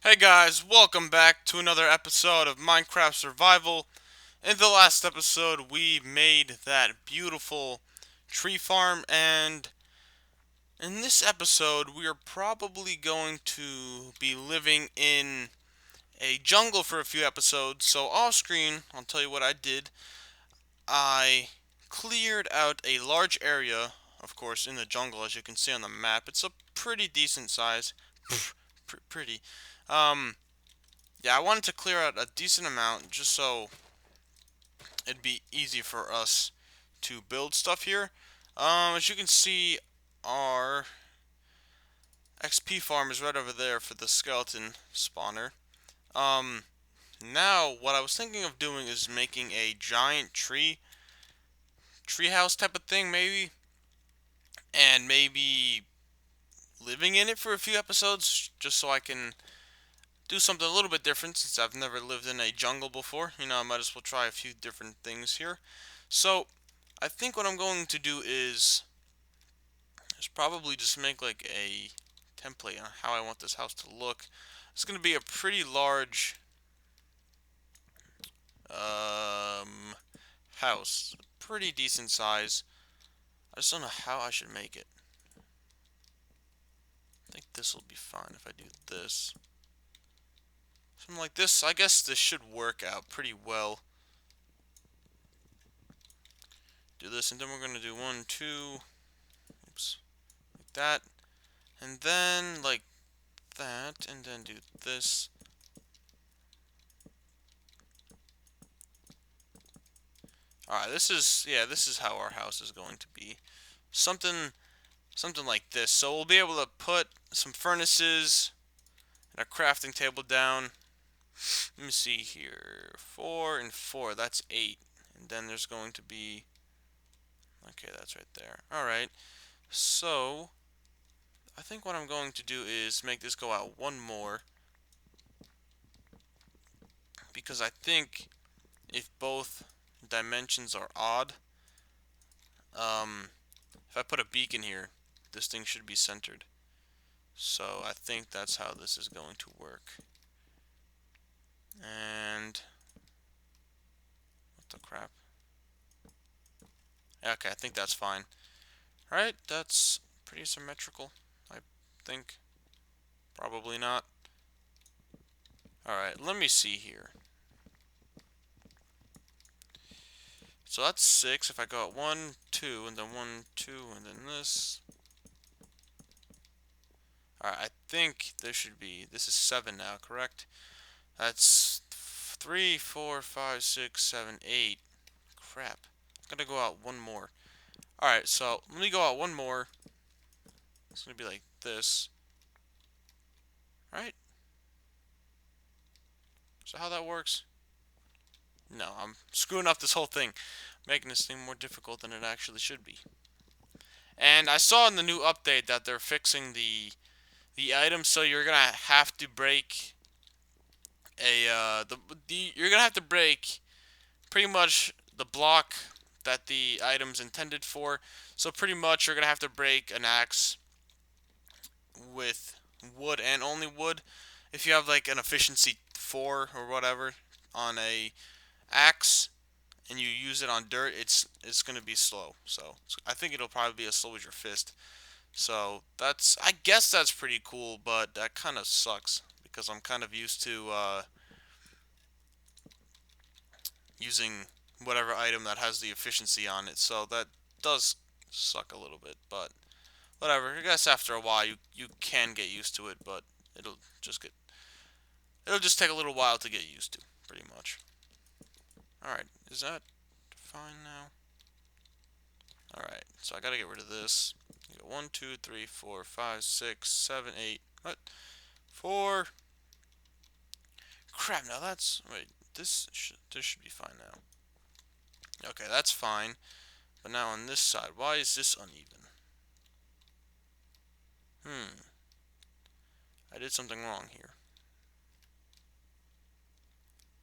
Hey guys, welcome back to another episode of Minecraft Survival. In the last episode, we made that beautiful tree farm, and in this episode, we are probably going to be living in a jungle for a few episodes. So, off screen, I'll tell you what I did. I cleared out a large area, of course, in the jungle, as you can see on the map. It's a pretty decent size. Pretty. Um, Yeah, I wanted to clear out a decent amount just so it'd be easy for us to build stuff here. As you can see, our XP farm is right over there for the skeleton spawner. Um, Now what I was thinking of doing is making a giant treehouse type of thing, maybe, and maybe living in it for a few episodes, just so I can do something a little bit different since I've never lived in a jungle before. I might as well try a few different things here. So, I think what I'm going to do is probably just make like a template on how I want this house to look. It's going to be a pretty large um, house, pretty decent size. I just don't know how I should make it. I think this will be fine if I do this. Something like this. I guess this should work out pretty well. Do this, and then we're going to do one, two, oops, like that. And then like that, and then do this. Alright, this is how our house is going to be. Something something like this. So we'll be able to put some furnaces and a crafting table down. Let me see here. 4 and 4, that's 8. And then there's going to be, okay, that's right there. Alright. So I think what I'm going to do is make this go out one more, because I think if both dimensions are odd, if I put a beacon here, this thing should be centered. So I think that's how this is going to work. And what the crap? Okay, I think that's fine. Alright, that's pretty symmetrical, I think. Probably not. Alright, let me see here. So that's 6. If I go at 1, 2, and then 1, 2, and then this. Alright, I think there should be, this is 7 now, correct? That's 3, 4, 5, 6, 7, 8. Crap. I'm gonna go out one more. Alright, so let me go out one more. It's gonna be like this. Right? So how that works? No, I'm screwing up this whole thing, making this thing more difficult than it actually should be. And I saw in the new update that they're fixing the items, so you're gonna have to break you're gonna have to break pretty much the block that the item's intended for. So pretty much you're gonna have to break an axe with wood and only wood. If you have like an efficiency 4 or whatever on a axe and you use it on dirt, it's going to be slow. So I think it'll probably be as slow as your fist. So I guess that's pretty cool, but that kind of sucks because I'm kind of used to using whatever item that has the efficiency on it. So that does suck a little bit, but whatever. I guess after a while you can get used to it, but it'll just get it'll just take a little while to get used to, pretty much. Alright, is that fine now? Alright, so I gotta get rid of this. You got 1, 2, 3, 4, 5, 6, 7, 8. What? 4. Crap, now that's. Wait, this should be fine now. Okay, that's fine. But now on this side, why is this uneven? Hmm. I did something wrong here.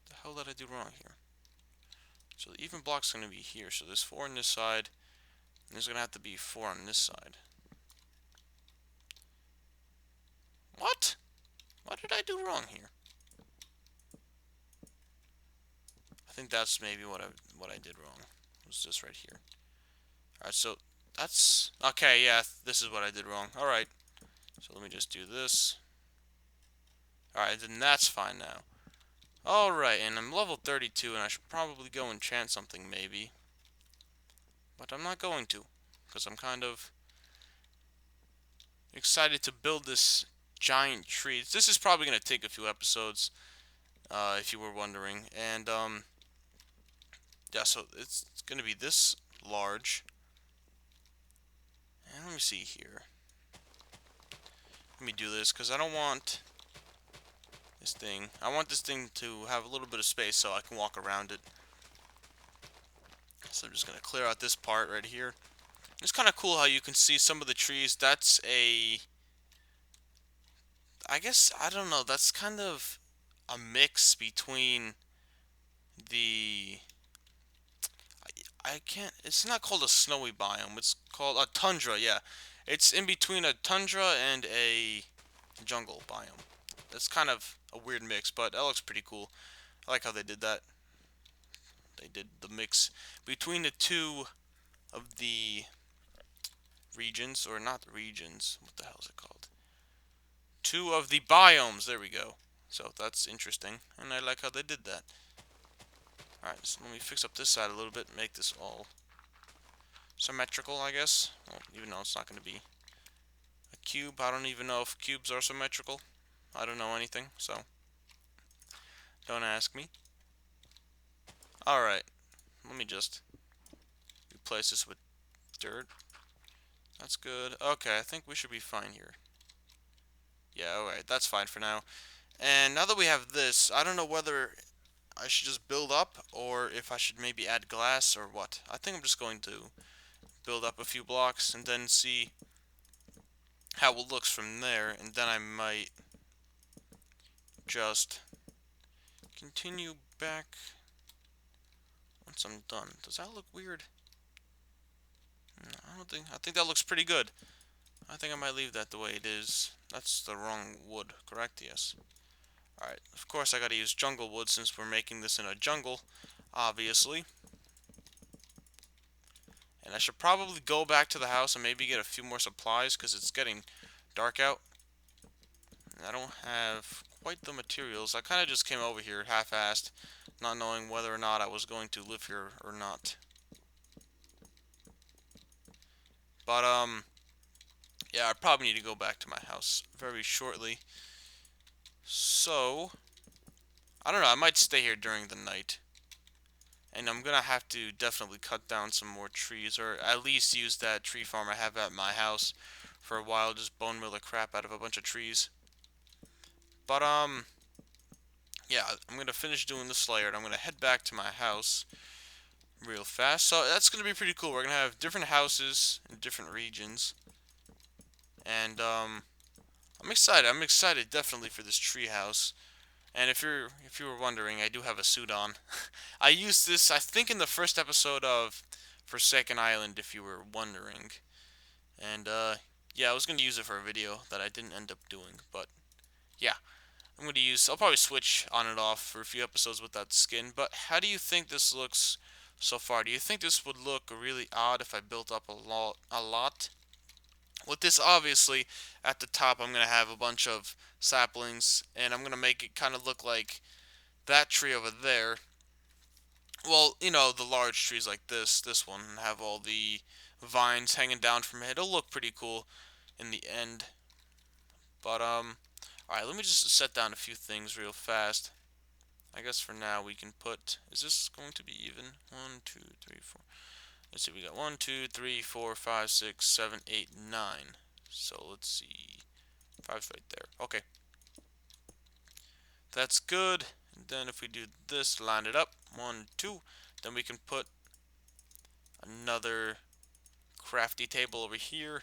The hell did I do wrong here? So the even block's gonna be here. So there's 4 on this side. And there's gonna have to be 4 on this side. What? What did I do wrong here? I think that's maybe what I did wrong. It was this right here. Alright, so that's okay, yeah, this is what I did wrong. Alright. So let me just do this. Alright, then that's fine now. Alright, and I'm level 32 and I should probably go enchant something maybe. But I'm not going to, because I'm kind of excited to build this giant tree. This is probably going to take a few episodes, if you were wondering. And, yeah, so it's going to be this large. And let me see here. Let me do this, because I don't want this thing. I want this thing to have a little bit of space so I can walk around it. So I'm just going to clear out this part right here. It's kind of cool how you can see some of the trees. That's I guess, I don't know, that's kind of a mix between the, I can't, it's not called a snowy biome, it's called a tundra, yeah. It's in between a tundra and a jungle biome. It's kind of a weird mix, but that looks pretty cool. I like how they did that. They did the mix between the two of the regions, or not the regions, what the hell is it called? Two of the biomes, there we go. So that's interesting, and I like how they did that. Alright, so let me fix up this side a little bit, make this all symmetrical, I guess. Well, even though it's not going to be a cube. I don't even know if cubes are symmetrical. I don't know anything, so don't ask me. Alright, let me just replace this with dirt. That's good. Okay, I think we should be fine here. Yeah, alright, that's fine for now. And now that we have this, I don't know whether I should just build up or if I should maybe add glass or what. I think I'm just going to build up a few blocks and then see how it looks from there, and then I might just continue back once I'm done. Does that look weird? No, I think that looks pretty good. I think I might leave that the way it is. That's the wrong wood, correct? Yes. Alright, of course I gotta use jungle wood since we're making this in a jungle, obviously. And I should probably go back to the house and maybe get a few more supplies because it's getting dark out. And I don't have quite the materials. I kind of just came over here half-assed, not knowing whether or not I was going to live here or not. But, yeah, I probably need to go back to my house very shortly. So, I don't know, I might stay here during the night. And I'm gonna have to definitely cut down some more trees, or at least use that tree farm I have at my house for a while, just bone meal the crap out of a bunch of trees. But, yeah, I'm gonna finish doing this layer, and I'm gonna head back to my house real fast. So that's gonna be pretty cool. We're gonna have different houses in different regions. And, I'm excited. I'm excited definitely for this tree house. And if you were wondering, I do have a suit on. I used this, I think, in the first episode of Forsaken Island, if you were wondering. And yeah, I was gonna use it for a video that I didn't end up doing, but yeah, I'll probably switch on and off for a few episodes with that skin. But how do you think this looks so far? Do you think this would look really odd if I built up a lot? With this, obviously, at the top, I'm gonna have a bunch of saplings, and I'm gonna make it kind of look like that tree over there. Well, you know, the large trees like this one, have all the vines hanging down from it. It'll look pretty cool in the end. But, alright, let me just set down a few things real fast. I guess for now we can put, is this going to be even? 1, 2, 3, 4. Let's see, we got 1, 2, 3, 4, 5, 6, 7, 8, 9. So let's see. 5's right there. Okay. That's good. And then if we do this, line it up. 1, 2. Then we can put another crafty table over here.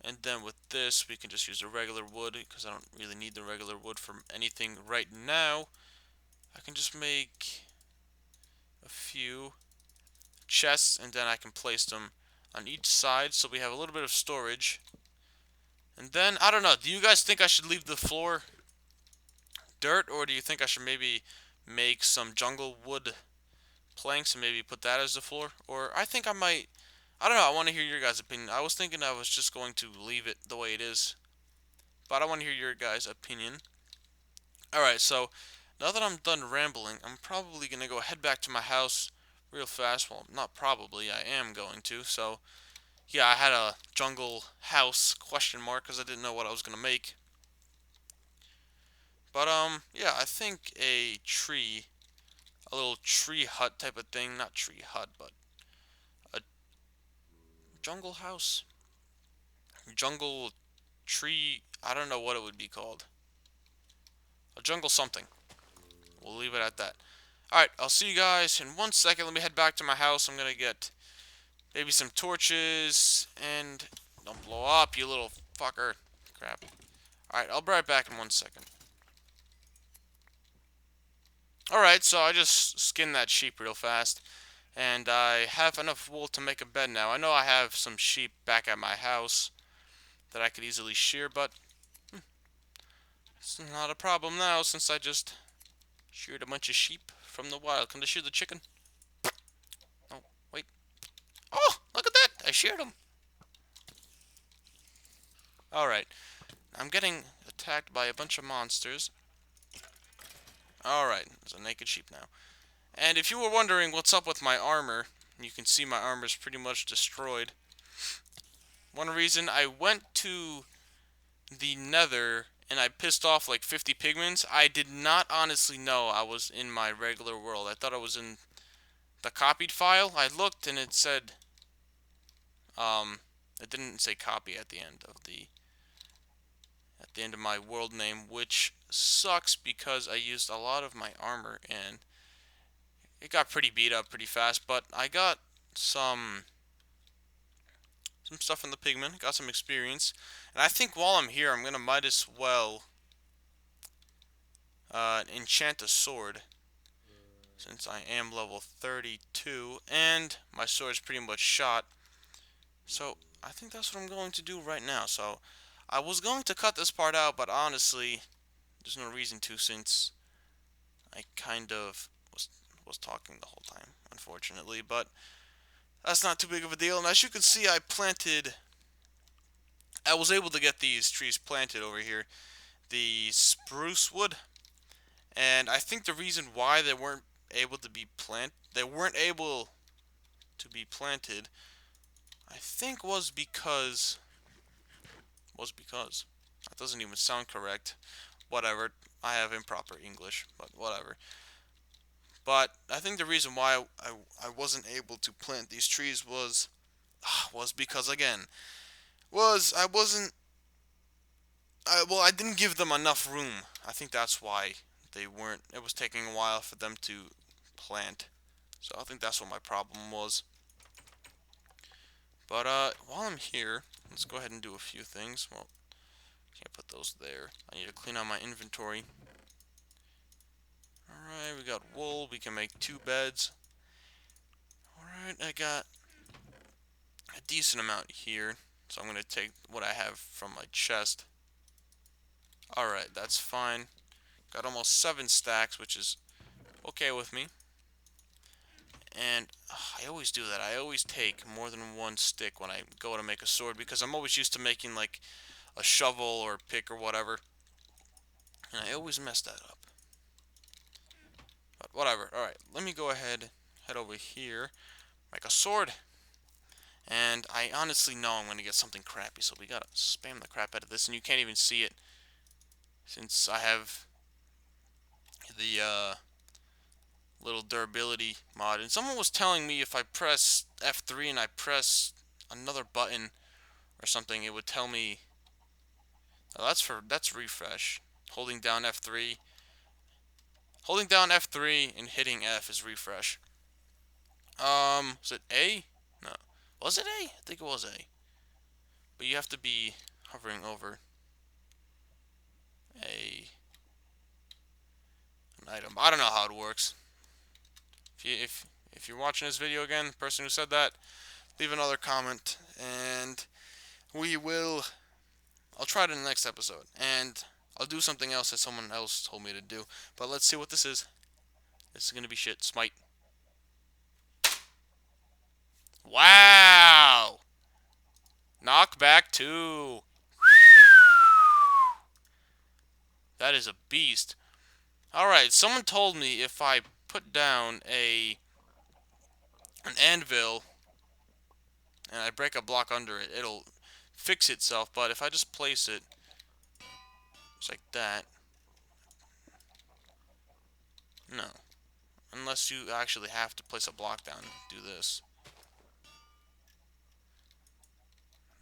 And then with this, we can just use the regular wood because I don't really need the regular wood for anything right now. I can just make a few chests, and then I can place them on each side so we have a little bit of storage. And then, I don't know, do you guys think I should leave the floor dirt, or do you think I should maybe make some jungle wood planks and maybe put that as the floor? Or I think I might. I don't know. I want to hear your guys' opinion. I was thinking I was just going to leave it the way it is, but I want to hear your guys' opinion. All right, so now that I'm done rambling, I'm probably gonna go head back to my house real fast. Well, not probably. I am going to. So yeah, I had a jungle house question mark because I didn't know what I was gonna make. But yeah, I think a tree, a little tree hut type of thing, not tree hut, but a jungle house, jungle tree. I don't know what it would be called. A jungle something. We'll leave it at that. Alright, I'll see you guys in 1 second. Let me head back to my house. I'm gonna get maybe some torches and don't blow up, you little fucker. Crap. Alright, I'll be right back in 1 second. Alright, so I just skinned that sheep real fast. And I have enough wool to make a bed now. I know I have some sheep back at my house that I could easily shear, but it's not a problem now since I just sheared a bunch of sheep from the wild. Can I shear the chicken? Oh, wait. Oh, look at that! I sheared him. Alright, I'm getting attacked by a bunch of monsters. Alright, there's a naked sheep now. And if you were wondering what's up with my armor, you can see my armor is pretty much destroyed. One reason I went to the nether and I pissed off like 50 pigments, I did not honestly know I was in my regular world. I thought I was in the copied file. I looked and it said, it didn't say copy at the end of my world name, which sucks because I used a lot of my armor and it got pretty beat up pretty fast, but I got some stuff in the pigment, got some experience, and I think while I'm here, I'm gonna might as well enchant a sword since I am level 32 and my sword's pretty much shot. So I think that's what I'm going to do right now. So I was going to cut this part out, but honestly, there's no reason to since I kind of was talking the whole time, unfortunately. But that's not too big of a deal. And as you can see, I was able to get these trees planted over here. The spruce wood. And I think the reason why they weren't able to be planted, I think was because that doesn't even sound correct. Whatever. I have improper English, but whatever. But I think the reason why I wasn't able to plant these trees was because again was I wasn't well, I didn't give them enough room. I think that's why they weren't. It was taking a while for them to plant. So I think that's what my problem was. But while I'm here, let's go ahead and do a few things. Well, can't put those there. I need to clean out my inventory. Alright, we got wool. We can make 2 beds. Alright, I got a decent amount here. So I'm going to take what I have from my chest. Alright, that's fine. Got almost 7 stacks, which is okay with me. And I always do that. I always take more than 1 stick when I go to make a sword because I'm always used to making like a shovel or pick or whatever. And I always mess that up. But whatever. Alright, let me go ahead, head over here, make a sword. And I honestly know I'm going to get something crappy, so we gotta spam the crap out of this. And you can't even see it since I have the little durability mod. And someone was telling me if I press F3 and I press another button or something, it would tell me. Oh, that's refresh. Holding down F3 and hitting F is refresh. Was it A? No. Was it A? I think it was A. But you have to be hovering over an item. I don't know how it works. If you're watching this video again, the person who said that, leave another comment and we will. I'll try it in the next episode, and I'll do something else that someone else told me to do. But let's see what this is. This is gonna be shit. Smite. Wow! Knockback 2. That is a beast. Alright, someone told me if I put down an anvil and I break a block under it, it'll fix itself. But if I just place it just like that, no. Unless you actually have to place a block down and do this.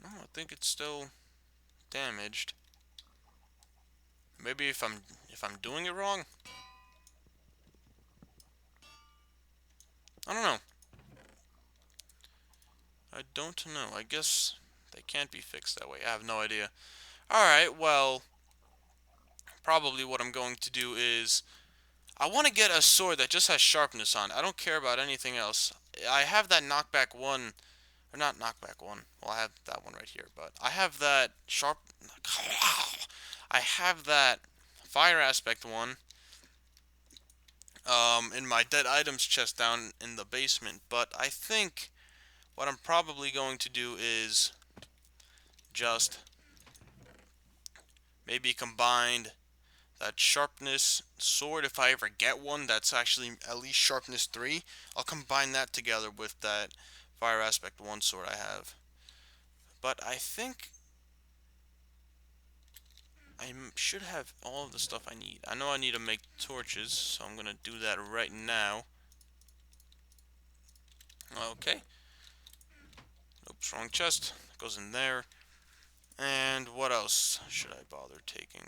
No, I think it's still damaged. Maybe if I'm doing it wrong? I don't know. I don't know. I guess they can't be fixed that way. I have no idea. Alright, well, probably what I'm going to do is I want to get a sword that just has sharpness on it. I don't care about anything else. I have that knockback 1, or not knockback 1. Well, I have that one right here, but I have that I have that fire aspect 1 in my dead items chest down in the basement, but I think what I'm probably going to do is just maybe combine that sharpness sword, if I ever get one that's actually at least sharpness 3, I'll combine that together with that fire aspect 1 sword I have. But I think I should have all of the stuff I need. I know I need to make torches, so I'm gonna do that right now. Okay. Oops, wrong chest. Goes in there. And what else should I bother taking?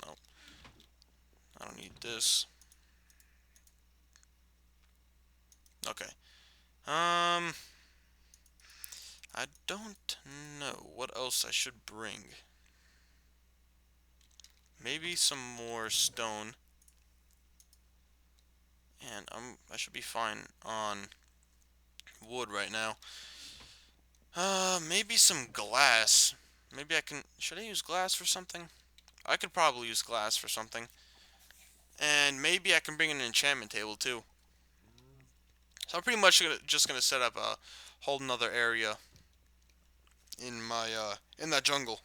No. I don't need this. Okay. I don't know what else I should bring. Maybe some more stone. And I should be fine on wood right now. Maybe some glass. Maybe I can... Should I use glass for something? I could probably use glass for something. And maybe I can bring an enchantment table too. So I'm pretty much just gonna set up a whole nother area in my in that jungle.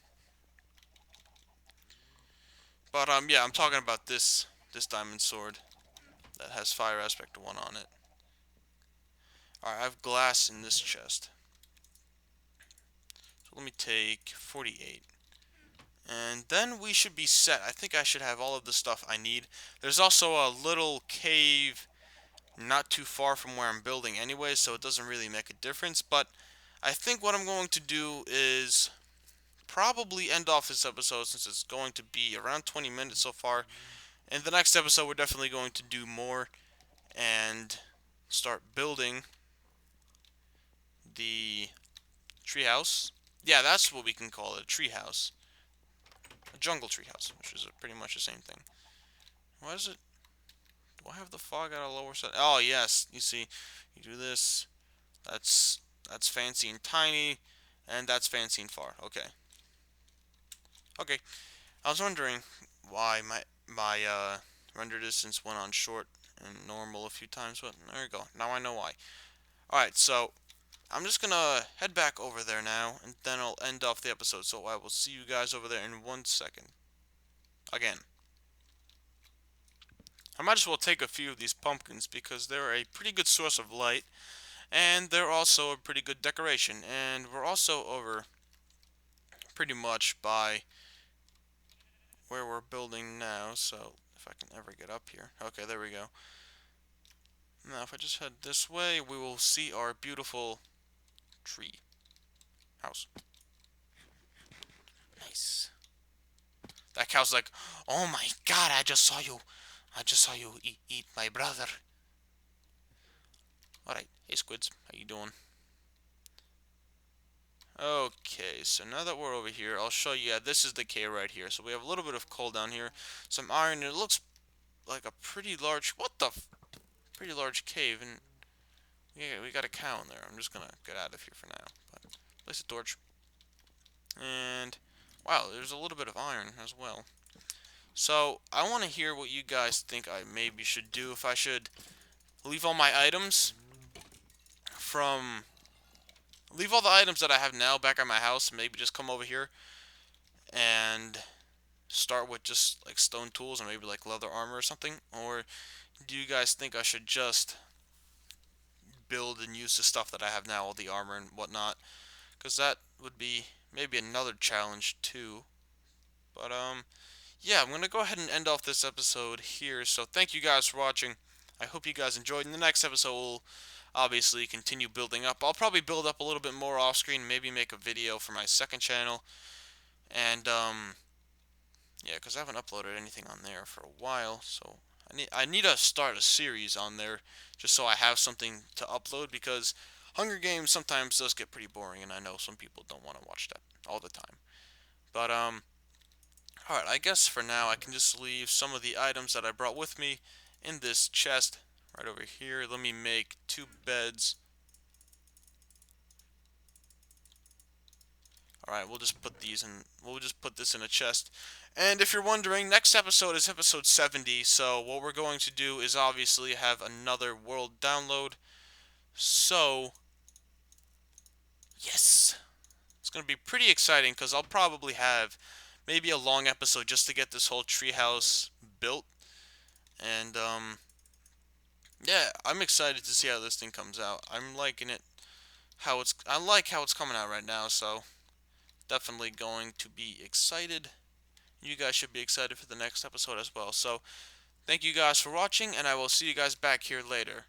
But yeah, I'm talking about this diamond sword that has fire aspect 1 on it. Alright, I have glass in this chest. So let me take 48. And then we should be set. I think I should have all of the stuff I need. There's also a little cave not too far from where I'm building anyway, so it doesn't really make a difference. But I think what I'm going to do is probably end off this episode, since it's going to be around 20 minutes so far. In the next episode, we're definitely going to do more and start building the treehouse. Yeah, that's what we can call it, a treehouse. A jungle treehouse, which is pretty much the same thing. Why is it... Do I have the fog at a lower set? Oh, yes. You see, you do this. That's fancy and tiny, and that's fancy and far. Okay. Okay. I was wondering why my render distance went on short and normal a few times, but there you go. Now I know why. Alright, so I'm just gonna head back over there now, and then I'll end off the episode. So I will see you guys over there in 1 second. Again. I might as well take a few of these pumpkins because they're a pretty good source of light, and they're also a pretty good decoration. And we're also over pretty much by where we're building now, so if I can ever get up here. Okay, there we go. Now if I just head this way, we will see our beautiful tree house. Nice. That cow's like, oh my god, I just saw you eat my brother. Alright, hey squids, how you doing? Okay, so now that we're over here, I'll show you. Yeah, this is the cave right here. So we have a little bit of coal down here, some iron. And it looks like a pretty large. Pretty large cave, and yeah, we got a cow in there. I'm just gonna get out of here for now. But place a torch, and wow, there's a little bit of iron as well. So I want to hear what you guys think I maybe should do. If I should leave all my items from leave all the items that I have now back at my house, and maybe just come over here and start with just like stone tools and maybe like leather armor or something? Or do you guys think I should just build and use the stuff that I have now, all the armor and whatnot? Because that would be maybe another challenge too. But yeah, I'm gonna go ahead and end off this episode here. So thank you guys for watching. I hope you guys enjoyed. In the next episode, we'll obviously continue building up. I'll probably build up a little bit more off screen, maybe make a video for my second channel. And yeah, because I haven't uploaded anything on there for a while, so I need to start a series on there just so I have something to upload, because Hunger Games sometimes does get pretty boring, and I know some people don't want to watch that all the time. But all right, I guess for now I can just leave some of the items that I brought with me in this chest right over here. Let me make 2 beds. Alright, we'll just put these in, we'll just put this in a chest. And if you're wondering, next episode is episode 70, so what we're going to do is obviously have another world download. So, yes! It's going to be pretty exciting, because I'll probably have maybe a long episode just to get this whole treehouse built. And, yeah, I'm excited to see how this thing comes out. I'm liking it, I like how it's coming out right now, so definitely going to be excited. You guys should be excited for the next episode as well. So, thank you guys for watching, and I will see you guys back here later.